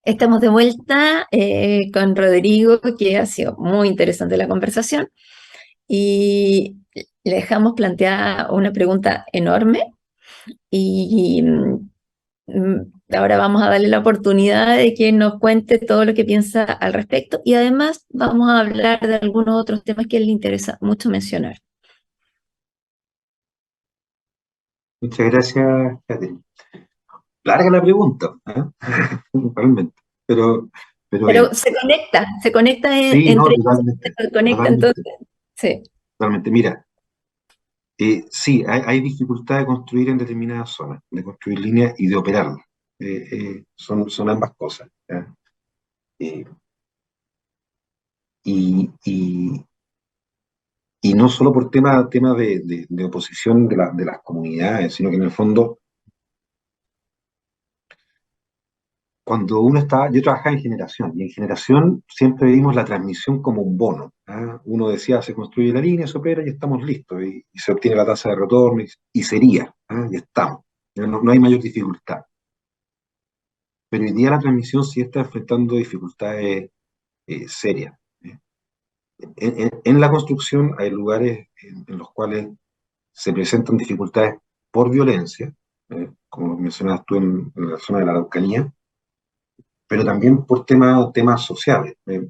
Estamos de vuelta con Rodrigo, que ha sido muy interesante la conversación y le dejamos planteada una pregunta enorme y ahora vamos a darle la oportunidad de que nos cuente todo lo que piensa al respecto y además vamos a hablar de algunos otros temas que le interesa mucho mencionar. Muchas gracias, Catherine. Larga la pregunta, ¿eh? Realmente. Pero, pero Pero bien. se conecta Sí, no, entre ellos, totalmente. se conecta entonces. Totalmente. Sí. Totalmente. Mira, sí, hay dificultad de construir en determinadas zonas, de construir líneas y de operarlas. Son ambas cosas. ¿Ya? Eh, y, y no solo por tema de oposición de las comunidades, sino que en el fondo cuando uno está, yo trabajaba en generación, y en generación siempre vimos la transmisión como un bono. ¿Ah? Uno decía, se construye la línea, se opera y estamos listos, y se obtiene la tasa de retorno, y sería, ¿ah? Y estamos. Ya no hay mayor dificultad. Pero hoy día la transmisión sí está enfrentando dificultades serias. ¿Eh? En la construcción hay lugares en los cuales se presentan dificultades por violencia, como mencionabas tú en la zona de la Araucanía, pero también por temas sociales. Eh,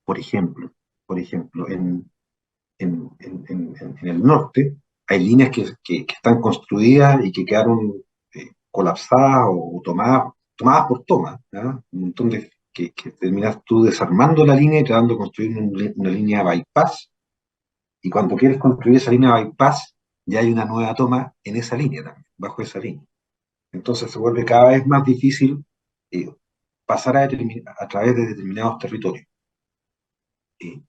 Por ejemplo, por ejemplo, en el norte hay líneas que están construidas y que quedaron colapsadas o tomadas por toma, ¿ya? Un montón que terminas tú desarmando la línea y tratando de construir una línea bypass, y cuando quieres construir esa línea bypass, ya hay una nueva toma en esa línea también, bajo esa línea. Entonces se vuelve cada vez más difícil eh, pasar a través de determinados territorios. Eh,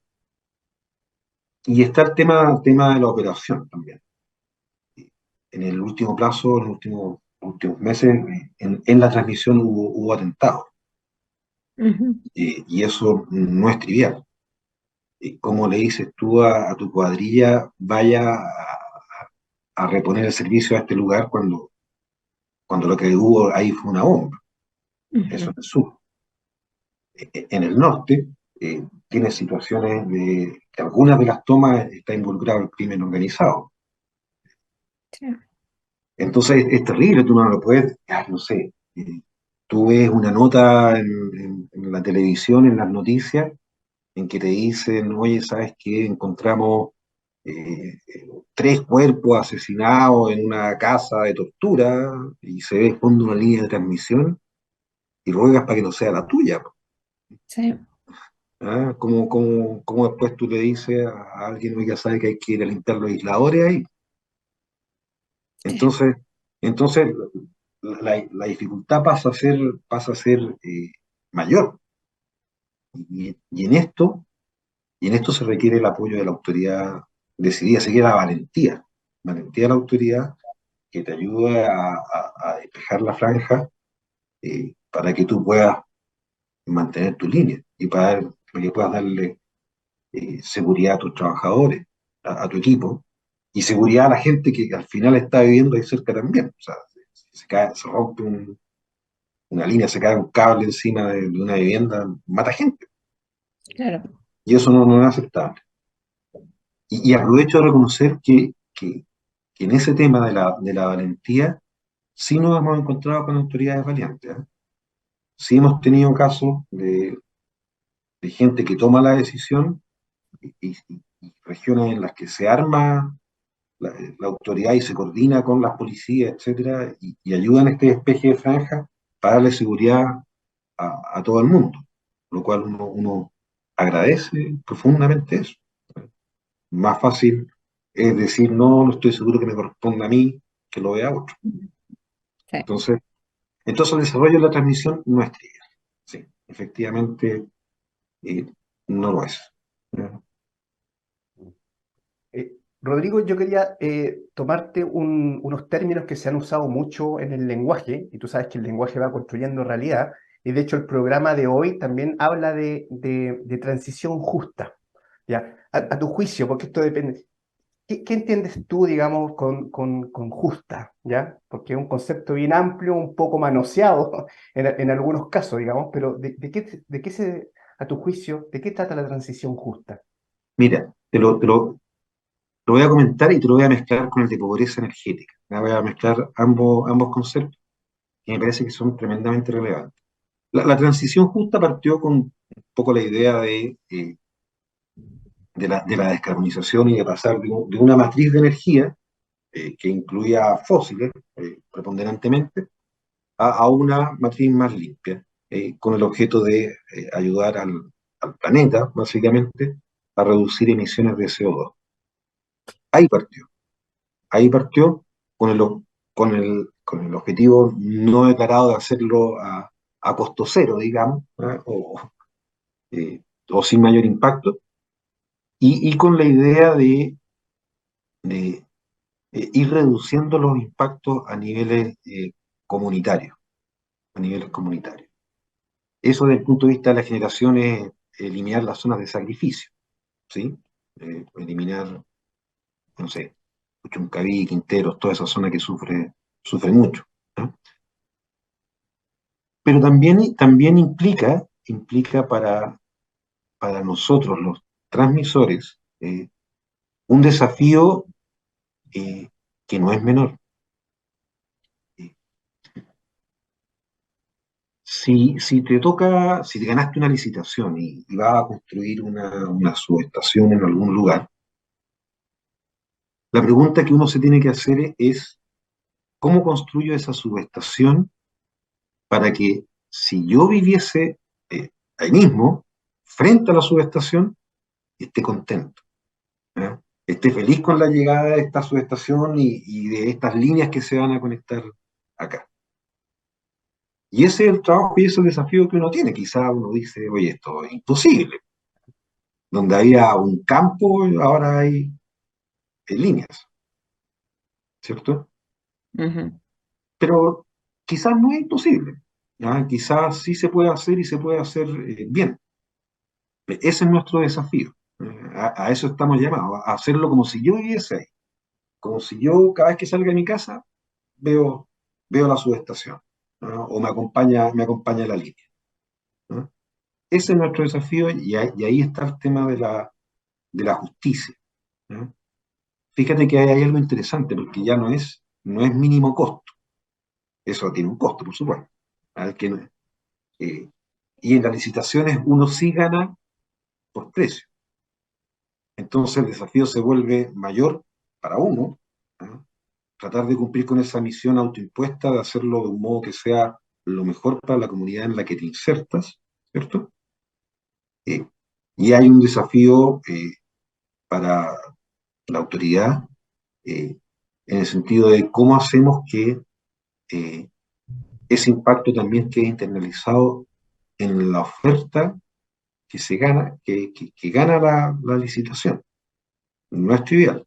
Y está el tema de la operación también. En el último plazo, en los últimos meses, en la transmisión hubo atentados. Ujú. Y eso no es trivial. ¿Cómo le dices tú a tu cuadrilla, vaya a reponer el servicio a este lugar cuando lo que hubo ahí fue una bomba? Eso Ujú. en el sur. En el norte, tiene situaciones de que algunas de las tomas está involucrado el crimen organizado. Sí. Entonces es terrible, tú no lo puedes, no sé, tú ves una nota en la televisión, en las noticias, en que te dicen, oye, ¿sabes qué? Encontramos tres cuerpos asesinados en una casa de tortura, y se ve de fondo una línea de transmisión y ruegas para que no sea la tuya. Sí. ¿Ah? ¿Cómo después tú le dices a alguien, oye, ya sabe que hay que ir a limpiar los aisladores ahí? Sí. Entonces, entonces la dificultad pasa a ser mayor. Y en esto se requiere el apoyo de la autoridad decidida, se requiere la valentía de la autoridad que te ayude a despejar la franja, para que tú puedas mantener tu línea y para que puedas darle seguridad a tus trabajadores, a tu equipo, y seguridad a la gente que al final está viviendo ahí cerca también. O sea, si se rompe una línea, se cae un cable encima de una vivienda, mata gente. Claro. Y eso no es aceptable. Y aprovecho de reconocer que en ese tema de la valentía, sí nos hemos encontrado con autoridades valientes. ¿Eh? Sí hemos tenido casos de gente que toma la decisión, y regiones en las que se arma la autoridad y se coordina con las policías, etcétera, y ayudan a este despeje de franja para darle seguridad a todo el mundo, lo cual uno agradece profundamente eso. Más fácil es decir, no estoy seguro que me corresponda a mí, que lo vea otro. Sí. Entonces, el desarrollo de la transmisión no es trivial. Sí, efectivamente, eh, no lo es. Rodrigo, yo quería tomarte unos términos que se han usado mucho en el lenguaje, y tú sabes que el lenguaje va construyendo realidad, y de hecho el programa de hoy también habla de transición justa, ¿ya? A tu juicio, porque esto depende. ¿Qué entiendes tú, digamos, con justa, ¿ya? Porque es un concepto bien amplio, un poco manoseado en algunos casos, digamos, pero a tu juicio, ¿de qué trata la transición justa? Mira, lo voy a comentar y te lo voy a mezclar con el de pobreza energética. Voy a mezclar ambos conceptos que me parece que son tremendamente relevantes. La transición justa partió con un poco la idea de la descarbonización y de pasar de una matriz de energía que incluía fósiles preponderantemente a una matriz más limpia, con el objeto de ayudar al planeta, básicamente, a reducir emisiones de CO2. Ahí partió. Ahí partió con el objetivo no declarado de hacerlo a costo cero, digamos, ¿eh? Eh, o sin mayor impacto, y con la idea de ir reduciendo los impactos a niveles comunitarios, a niveles comunitarios. Eso desde el punto de vista de la generación es eliminar las zonas de sacrificio, ¿sí? Eliminar, no sé, Puchuncaví, Quinteros, toda esa zona que sufre mucho, ¿no? Pero también implica para nosotros, los transmisores, un desafío eh, que no es menor. Eh, si te ganaste una licitación y vas a construir una subestación en algún lugar, la pregunta que uno se tiene que hacer es, ¿cómo construyo esa subestación para que si yo viviese ahí mismo, frente a la subestación, esté contento? ¿Eh? Esté feliz con la llegada de esta subestación y de estas líneas que se van a conectar acá. Y ese es el trabajo y ese es el desafío que uno tiene. Quizá uno dice, oye, esto es imposible. Donde había un campo, ahora hay líneas, ¿cierto? Ujú. Pero quizás no es imposible. ¿Ya? Quizás sí se puede hacer y se puede hacer bien. Ese es nuestro desafío. A eso estamos llamados, a hacerlo como si yo viviese ahí. Como si yo cada vez que salga de mi casa veo, veo la subestación, ¿no? O me acompaña la línea, ¿no? Ese es nuestro desafío y ahí está el tema de la justicia, ¿no? Fíjate que hay algo interesante porque ya no es mínimo costo. Eso tiene un costo, por supuesto. ¿Ah? Eh, y en las licitaciones uno sí gana por precio. Entonces el desafío se vuelve mayor para uno, ¿no? Tratar de cumplir con esa misión autoimpuesta, de hacerlo de un modo que sea lo mejor para la comunidad en la que te insertas, ¿cierto? Eh, y hay un desafío para la autoridad eh, en el sentido de cómo hacemos que eh, ese impacto también quede internalizado en la oferta que se gana, que gana la licitación. No es trivial.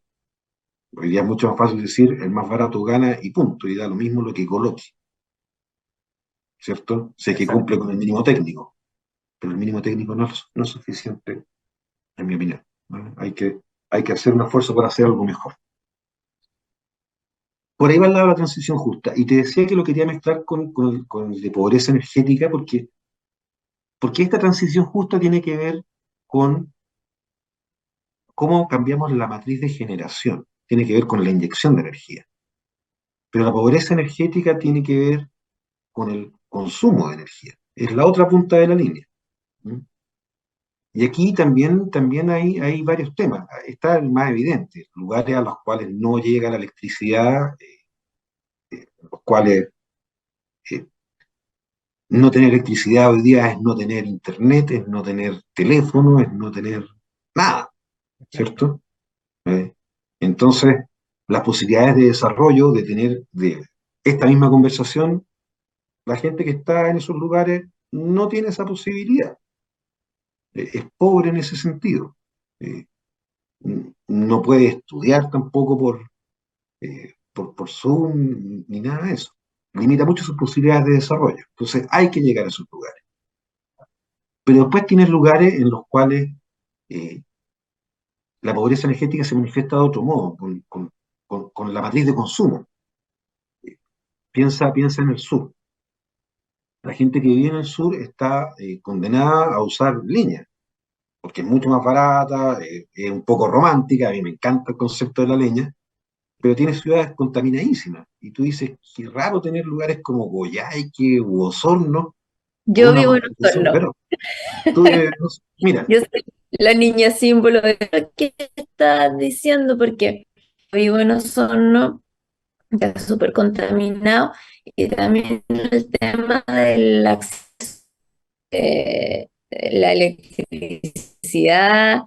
Hoy día es mucho más fácil decir el más barato gana y punto, y da lo mismo lo que coloque, ¿cierto? Sé que Exacto. cumple con el mínimo técnico, pero el mínimo técnico no es suficiente, en mi opinión, ¿vale? Hay que hacer un esfuerzo para hacer algo mejor. Por ahí va el lado de la transición justa. Y te decía que lo quería mezclar con el de pobreza energética, porque esta transición justa tiene que ver con cómo cambiamos la matriz de generación, tiene que ver con la inyección de energía. Pero la pobreza energética tiene que ver con el consumo de energía. Es la otra punta de la línea. ¿Mm? Y aquí también hay varios temas. Está el más evidente, lugares a los cuales no llega la electricidad, los cuales eh, no tener electricidad hoy día es no tener internet, es no tener teléfono, es no tener nada, Exacto. ¿cierto? Eh, entonces, las posibilidades de desarrollo, de esta misma conversación, la gente que está en esos lugares no tiene esa posibilidad. Es pobre en ese sentido. Eh, no puede estudiar tampoco por Zoom ni nada de eso. Limita mucho sus posibilidades de desarrollo. Entonces hay que llegar a esos lugares. Pero después tienes lugares en los cuales eh, la pobreza energética se manifiesta de otro modo, con la matriz de consumo. Piensa en el sur. La gente que vive en el sur está condenada a usar leña, porque es mucho más barata, es un poco romántica, a mí me encanta el concepto de la leña, pero tiene ciudades contaminadísimas. Y tú dices, qué raro tener lugares como Coyhaique u Osorno con Yo una vivo en contaminación, Osorno. pero tú vives, no sé, mira, Yo soy la niña símbolo de lo que estás diciendo, porque vivo en Osorno, que está súper contaminado, y también el tema del acceso, la electricidad.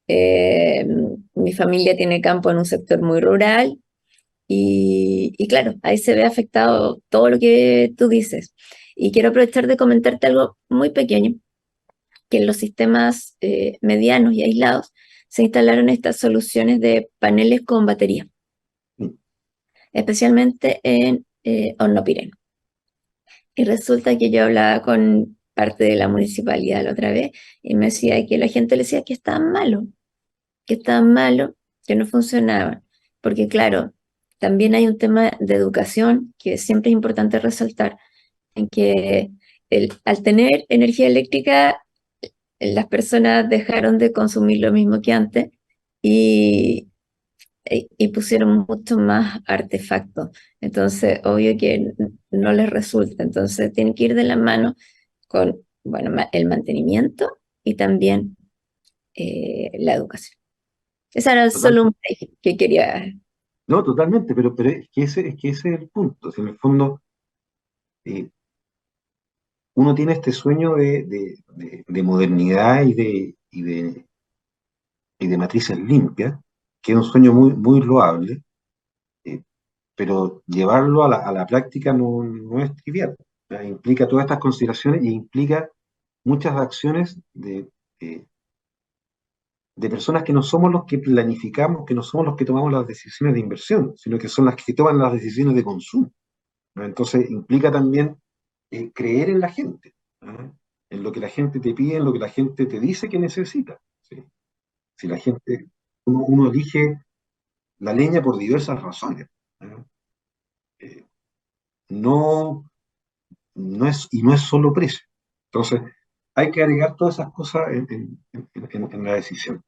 eh, Mi familia tiene campo en un sector muy rural, y claro, ahí se ve afectado todo lo que tú dices. Y quiero aprovechar de comentarte algo muy pequeño, que en los sistemas medianos y aislados se instalaron estas soluciones de paneles con batería, especialmente en Hornopirén. Y resulta que yo hablaba con parte de la municipalidad la otra vez y me decía que la gente le decía que estaban malo, que no funcionaban. Porque claro, también hay un tema de educación que siempre es importante resaltar, en que al tener energía eléctrica las personas dejaron de consumir lo mismo que antes y, y pusieron mucho más artefactos. Entonces, obvio que no les resulta. Entonces, tienen que ir de la mano con, bueno, el mantenimiento y también la educación. Esa era total, solo un break que quería. no, totalmente, pero es que ese es el punto. Si en el fondo, eh, uno tiene este sueño de modernidad y de matrices limpias, que es un sueño muy, muy loable, eh, pero llevarlo a la práctica no es trivial. ¿Ya? Implica todas estas consideraciones y implica muchas acciones de personas que no somos los que planificamos, que no somos los que tomamos las decisiones de inversión, sino que son las que toman las decisiones de consumo. ¿No? Entonces implica también creer en la gente, ¿no? En lo que la gente te pide, en lo que la gente te dice que necesita. ¿Sí? Si la gente, uno elige la leña por diversas razones, ¿no? Eh, no, no es solo precio. Entonces, hay que agregar todas esas cosas en la decisión.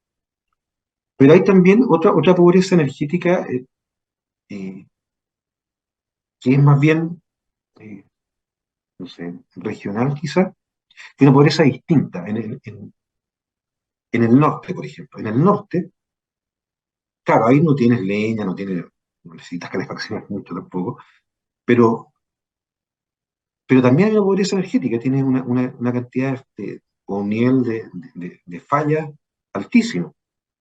Pero hay también otra pobreza energética eh, que es más bien, eh, no sé, regional quizás, que una pobreza distinta. En el norte, por ejemplo. En el norte, claro, ahí no tienes leña, no necesitas calefacción mucho tampoco, pero, pero también hay una pobreza energética, tienes una cantidad o un nivel de falla altísimo,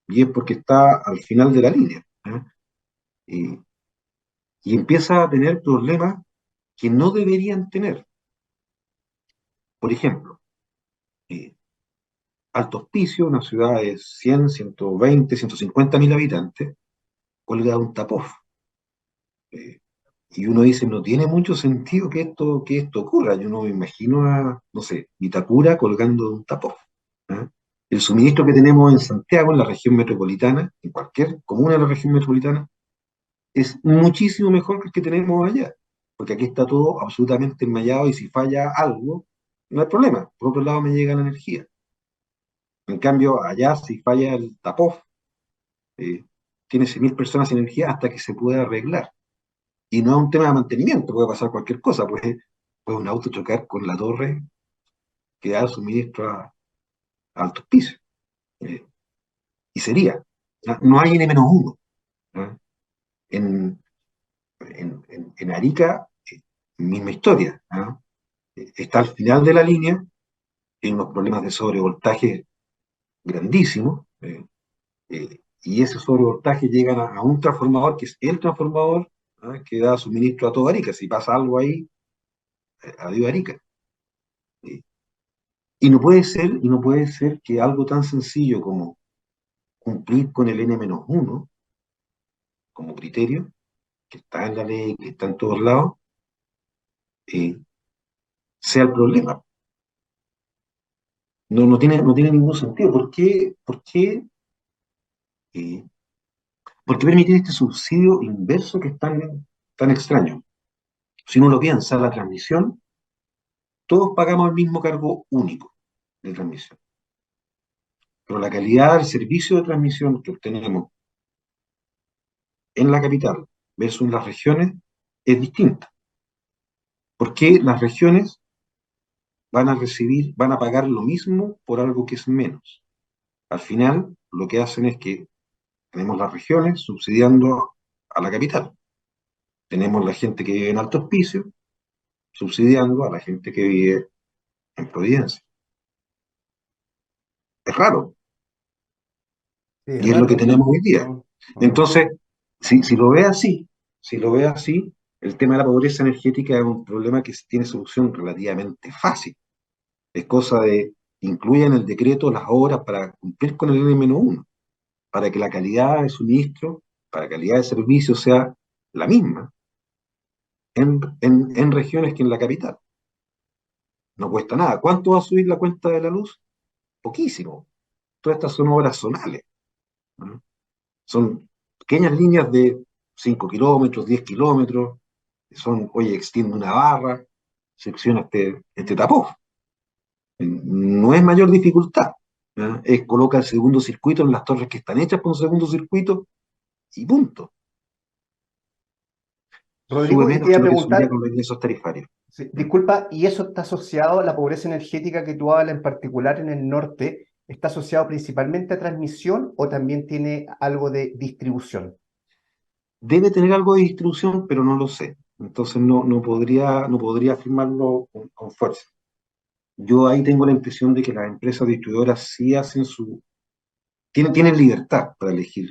y es porque está al final de la línea. ¿Eh? Y, y empieza a tener problemas que no deberían tener. Por ejemplo, eh, Alto Hospicio, una ciudad de 100, 120, 150 mil habitantes, cuelga un tapof. Eh, y uno dice, no tiene mucho sentido que esto ocurra. Yo no me imagino a, no sé, Vitacura colgando un tapof. ¿Ah? El suministro que tenemos en Santiago, en la región metropolitana, en cualquier comuna de la región metropolitana, es muchísimo mejor que el que tenemos allá. Porque aquí está todo absolutamente enmallado y si falla algo, no hay problema. Por otro lado me llega la energía. En cambio, allá si falla el tapof, eh, tiene 100.000 personas sin energía hasta que se pueda arreglar. Y no es un tema de mantenimiento, puede pasar cualquier cosa, puede un auto chocar con la torre que da suministro a altos pisos. eh, y sería. No hay N-1. ¿No? En, en Arica, misma historia. ¿No? Está al final de la línea, tiene unos problemas de sobrevoltaje grandísimos, y ese sobrevoltaje llega a un transformador que es el transformador, ¿no? Que da suministro a toda Arica. Si pasa algo ahí, adiós Arica. Eh, y no puede ser que algo tan sencillo como cumplir con el N-1 como criterio, que está en la ley, que está en todos lados, eh, sea el problema. No tiene ningún sentido. ¿Por qué Eh, ¿Por qué permitir este subsidio inverso que es tan extraño? Si uno lo piensa, la transmisión, todos pagamos el mismo cargo único de transmisión, pero la calidad del servicio de transmisión que obtenemos en la capital versus las regiones es distinta. ¿Por qué las regiones van a pagar lo mismo por algo que es menos? Al final, lo que hacen es que tenemos las regiones subsidiando a la capital. Tenemos la gente que vive en Alto Hospicio subsidiando a la gente que vive en Providencia. Es raro, Sí, es y es lo que raro. tenemos hoy día. Mm, mm. Entonces, si lo ve así, si lo ve así, el tema de la pobreza energética es un problema que tiene solución relativamente fácil. Es cosa de incluir en el decreto las obras para cumplir con el N-1, para que la calidad de suministro, para la calidad de servicio sea la misma en regiones que en la capital. No cuesta nada. ¿Cuánto va a subir la cuenta de la luz? Poquísimo. Todas estas son obras zonales, ¿no? Son pequeñas líneas de 5 kilómetros, 10 kilómetros, son, oye, extiende una barra, secciona este tapón. No es mayor dificultad, ¿no? Es coloca el segundo circuito en las torres que están hechas por un segundo circuito y punto. Sube Rodrigo, y te menos iba que a lo que subiría preguntar, con los ingresos tarifarios. sí, ¿No? disculpa, ¿y eso está asociado a la pobreza energética que tú hablas en particular en el norte? ¿Está asociado principalmente a transmisión o también tiene algo de distribución? Debe tener algo de distribución, pero no lo sé. Entonces no podría afirmarlo con fuerza. Yo ahí tengo la impresión de que las empresas distribuidoras sí tienen libertad para elegir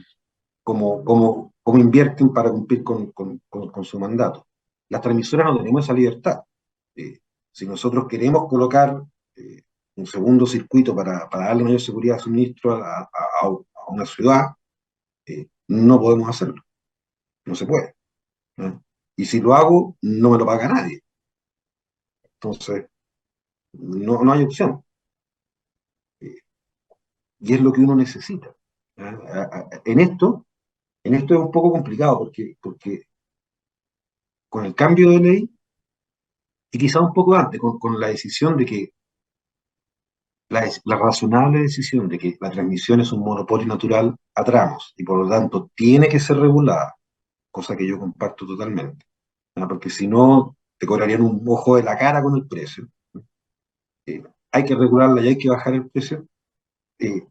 cómo invierten para cumplir con su mandato. Las transmisoras no tenemos esa libertad. Si nosotros queremos colocar eh, un segundo circuito para darle mayor seguridad de suministro a una ciudad, no podemos hacerlo, no se puede, ¿no? Y si lo hago, no me lo paga nadie. Entonces, no hay opción. Eh, y es lo que uno necesita. En esto es un poco complicado porque con el cambio de ley, y quizá un poco antes, con la decisión de que, la razonable decisión de que la transmisión es un monopolio natural a tramos y por lo tanto tiene que ser regulada, cosa que yo comparto totalmente, ¿no? Porque si no, te cobrarían un ojo de la cara con el precio. Eh, Hay que regularla y hay que bajar el precio. eh,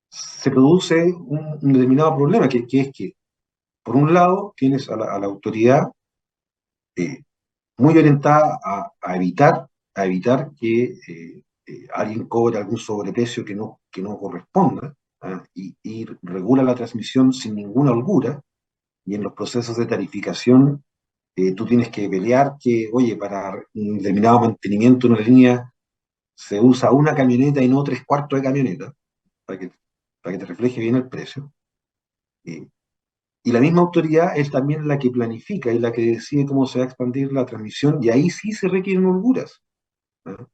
Se produce un determinado problema, que es que, por un lado, tienes a la autoridad eh, muy orientada a evitar que alguien cobre algún sobreprecio que no corresponda, ¿ah? Y regula la transmisión sin ninguna holgura, y en los procesos de tarificación tú tienes que pelear que, oye, para un determinado mantenimiento en una línea se usa una camioneta y no tres cuartos de camioneta, para que, para que te refleje bien el precio. Eh, y la misma autoridad es también la que planifica y la que decide cómo se va a expandir la transmisión, y ahí sí se requieren holguras, ¿no?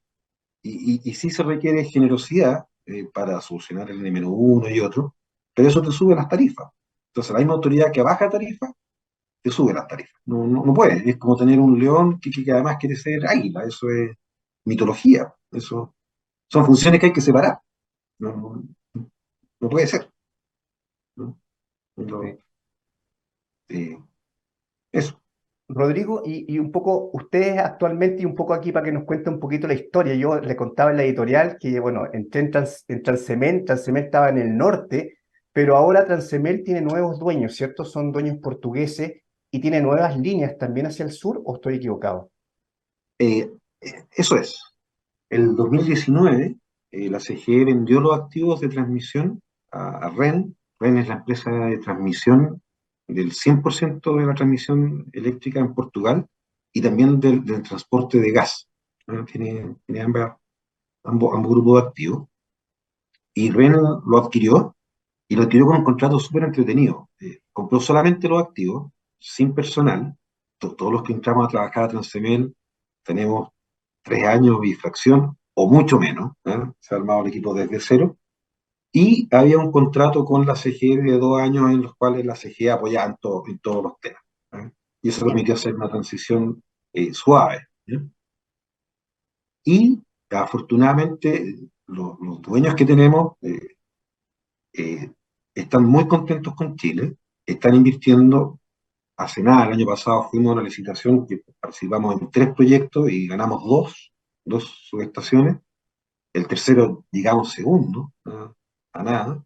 Y sí se requiere generosidad para solucionar el N-1 y otro, pero eso te sube las tarifas. Entonces, la misma autoridad que baja tarifas, te sube las tarifas. No puede. Es como tener un león que además quiere ser águila. Eso es mitología. Eso son funciones que hay que separar. No, no puede ser, ¿no? Sí. No, eh, eso. Rodrigo, y un poco, ustedes actualmente, y un poco aquí para que nos cuente un poquito la historia, yo le contaba en la editorial que, bueno, entré en Transcemel, Transcemel estaba en el norte, pero ahora Transcemel tiene nuevos dueños, ¿cierto? Son dueños portugueses y tiene nuevas líneas también hacia el sur, ¿o estoy equivocado? Eh, Eso es. El 2019, la CGE vendió los activos de transmisión a REN. REN es la empresa de transmisión del 100% de la transmisión eléctrica en Portugal y también del transporte de gas, ¿no? Tiene ambos grupos de activos. Y REN lo adquirió, y lo adquirió con un contrato súper entretenido. Compró solamente los activos, sin personal. Todos los que entramos a trabajar a Transcemel tenemos 3 años y fracción, o mucho menos, ¿eh? Se ha armado el equipo desde cero. Y había un contrato con la CGE de 2 años en los cuales la CGE apoyaba en todos los temas. ¿Eh? Y eso Ya, permitió hacer una transición suave. ¿Eh? Y afortunadamente los dueños que tenemos eh, están muy contentos con Chile, están invirtiendo. Hace nada, el año pasado fuimos a una licitación que participamos en 3 proyectos y ganamos dos subestaciones. El tercero llegamos segundo, a nada.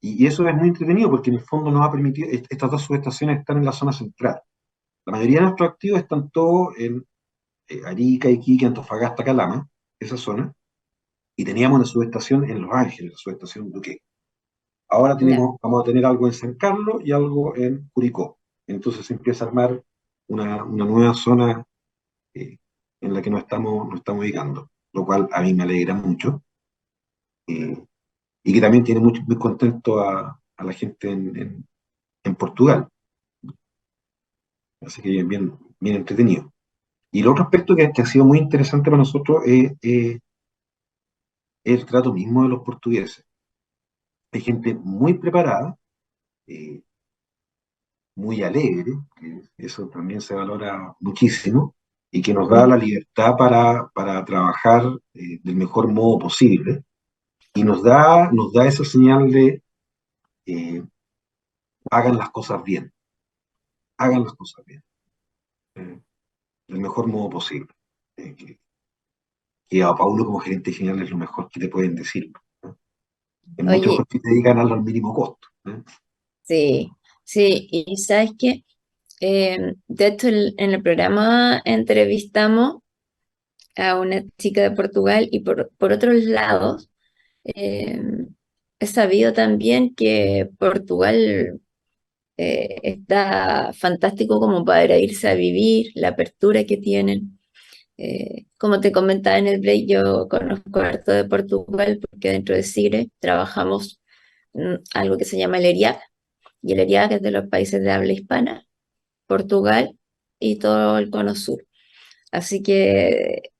Y eso es muy entretenido porque en el fondo nos ha permitido, estas 2 subestaciones están en la zona central. La mayoría de nuestros activos están todos en Arica, Iquique, Antofagasta, Calama, esa zona. Y teníamos una subestación en Los Ángeles, la subestación Duque. Ahora ya, vamos a tener algo en San Carlos y algo en Curicó. Entonces se empieza a armar una nueva zona eh, en la que nos estamos ubicando, lo cual a mí me alegra mucho eh, y que también tiene muy contento a la gente en Portugal. Así que bien entretenido. Y el otro aspecto que ha sido muy interesante para nosotros es el trato mismo de los portugueses. Hay gente muy preparada, eh, muy alegre, que eso también se valora muchísimo, y que nos da la ujú, libertad para trabajar del mejor modo posible, y nos da esa señal de eh, hagan las cosas bien, hagan las cosas bien, eh, del mejor modo posible. Que a Paulo como gerente general es lo mejor que te pueden decir. ¿No? Es mucho oye, mejor que te digan hazlo al mínimo costo. ¿Eh? sí, sí, y sabes que, de hecho, en el programa entrevistamos a una chica de Portugal y por otros lados, eh, he sabido también que Portugal está fantástico como para irse a vivir, la apertura que tienen. Como te comentaba en el break, yo conozco harto de Portugal porque dentro de Sigre trabajamos algo que se llama el ERIAC, y el ERIAC es de los países de habla hispana, Portugal y todo el cono sur. Así que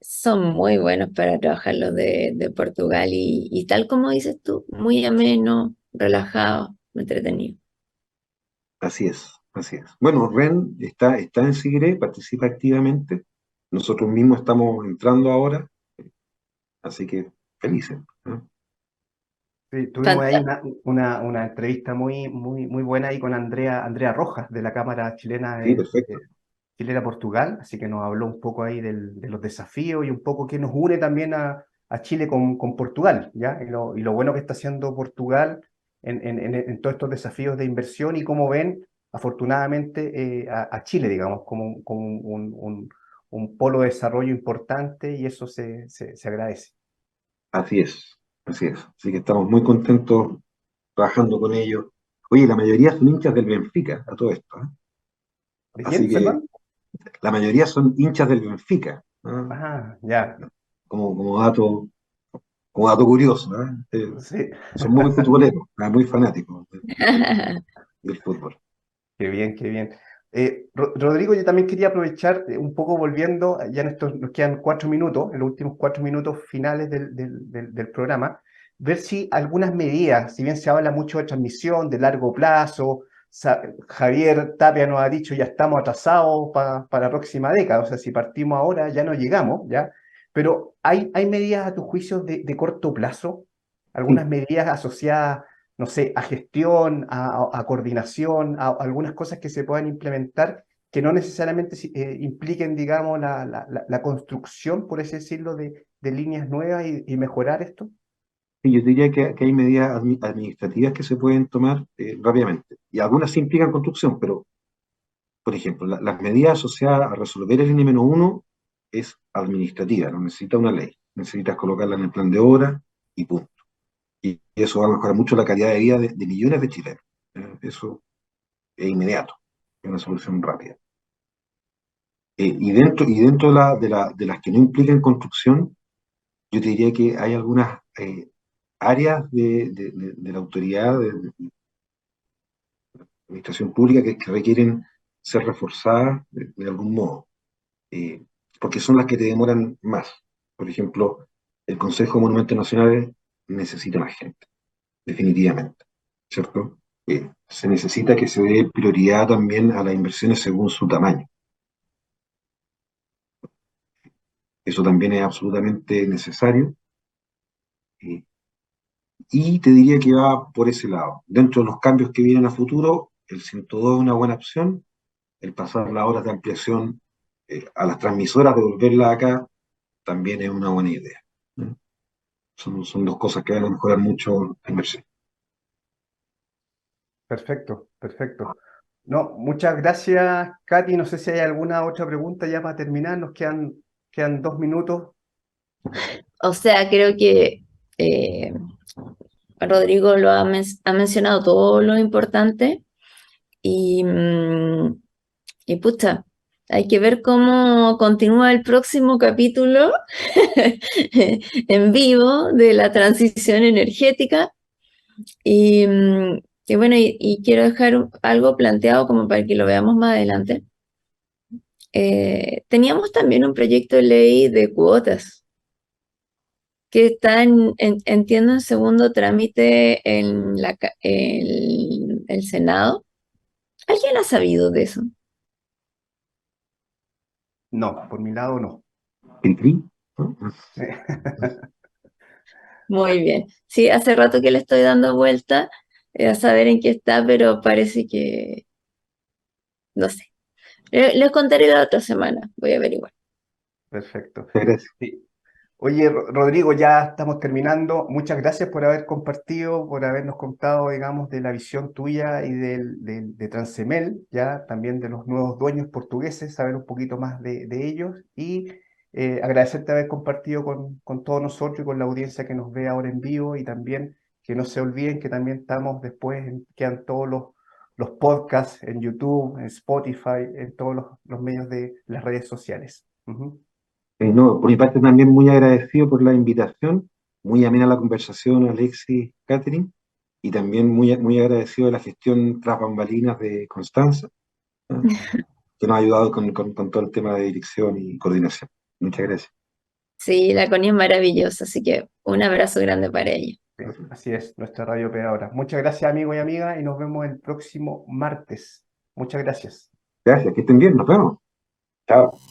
son muy buenos para trabajar los de Portugal y tal como dices tú, muy ameno, relajado, entretenido. Así es, así es. Bueno, Ren está en Sigre, participa activamente. Nosotros mismos estamos entrando ahora, así que felices. ¿No? Sí, tuvimos ahí Fantástico. una entrevista muy buena ahí con Andrea Rojas de la Cámara Chilena Sí, perfecto. Chilena Portugal, así que nos habló un poco ahí de los desafíos y un poco qué nos une también a Chile con Portugal, ¿ya? Y lo bueno que está haciendo Portugal en todos estos desafíos de inversión y cómo ven, afortunadamente, a Chile, digamos, como un polo de desarrollo importante y eso se agradece. Así es, así es. Así que estamos muy contentos trabajando con ellos. Oye, la mayoría son hinchas del Benfica, a todo esto. ¿Eh? ¿De quién, Así que perdón? la mayoría son hinchas del Benfica. ¿No? Ah, ya, Como, como dato, como dato curioso. ¿Eh? sí. Son muy futboleros, muy fanáticos del fútbol. Qué bien, qué bien. Rodrigo, yo también quería aprovechar un poco volviendo, ya en estos nos quedan 4 minutos, en los últimos 4 minutos finales del programa, ver si algunas medidas, si bien se habla mucho de transmisión de largo plazo, Javier Tapia nos ha dicho ya estamos atrasados para la próxima década, o sea, si partimos ahora ya no llegamos, ¿ya? Pero hay medidas a tu juicio de corto plazo, algunas Sí, medidas asociadas no sé, a gestión, a coordinación, a algunas cosas que se puedan implementar que no necesariamente impliquen, digamos, la construcción, por así decirlo, de líneas nuevas y mejorar esto. sí, yo diría que hay medidas administrativas que se pueden tomar rápidamente. Y algunas sí implican construcción, pero, por ejemplo, las medidas asociadas a resolver el N-1 es administrativa, no necesita una ley. Necesitas colocarla en el plan de obra y punto. Y eso va a mejorar mucho la calidad de vida de millones de chilenos. Eso es inmediato, es una solución rápida. Y dentro de las que no implican construcción, yo te diría que hay algunas áreas de la autoridad de administración pública que requieren ser reforzadas de algún modo, porque son las que te demoran más. Por ejemplo, el Consejo de Monumentos Nacionales necesita más gente, definitivamente, ¿cierto? Se necesita que se dé prioridad también a las inversiones según su tamaño. Eso también es absolutamente necesario. eh, y te diría que va por ese lado. Dentro de los cambios que vienen a futuro, el 102 es una buena opción. El pasar las horas de ampliación a las transmisoras, devolverlas acá, también es una buena idea. ¿No? Son dos cosas que van a mejorar mucho la inversión. Perfecto, perfecto. No, muchas gracias, Katy. No sé si hay alguna otra pregunta ya para terminar. Quedan 2 minutos. O sea, creo que Rodrigo lo ha mencionado todo lo importante y, y pucha, hay que ver cómo continúa el próximo capítulo en vivo de la transición energética y bueno, y quiero dejar algo planteado como para que lo veamos más adelante. Teníamos también un proyecto de ley de cuotas que está entiendo, en segundo trámite en el Senado. ¿Alguien ha sabido de eso? No, por mi lado no. El CRI, ¿no? Muy bien. Sí, hace rato que le estoy dando vuelta a saber en qué está, pero parece que, no sé. Les contaré la otra semana, voy a averiguar. Perfecto. Gracias. Sí. Oye, Rodrigo, ya estamos terminando. Muchas gracias por haber compartido, por habernos contado, digamos, de la visión tuya y de Transemel, ya también de los nuevos dueños portugueses, saber un poquito más de ellos y agradecerte haber compartido con todos nosotros y con la audiencia que nos ve ahora en vivo y también que no se olviden que también estamos después, quedan todos los podcasts en YouTube, en Spotify, en todos los medios de las redes sociales. Ujú. No, por mi parte también muy agradecido por la invitación, muy amena la conversación, Alexis, Catherine, y también muy agradecido de la gestión tras bambalinas de Constanza, ¿no? Que nos ha ayudado con todo el tema de dirección y coordinación. Muchas gracias. Sí, la Connie es maravillosa, así que un abrazo grande para ella. Sí, así es, nuestra radio operadora. Muchas gracias, amigo y amiga, y nos vemos el próximo martes. Muchas gracias. Gracias, que estén bien, nos vemos. Chao.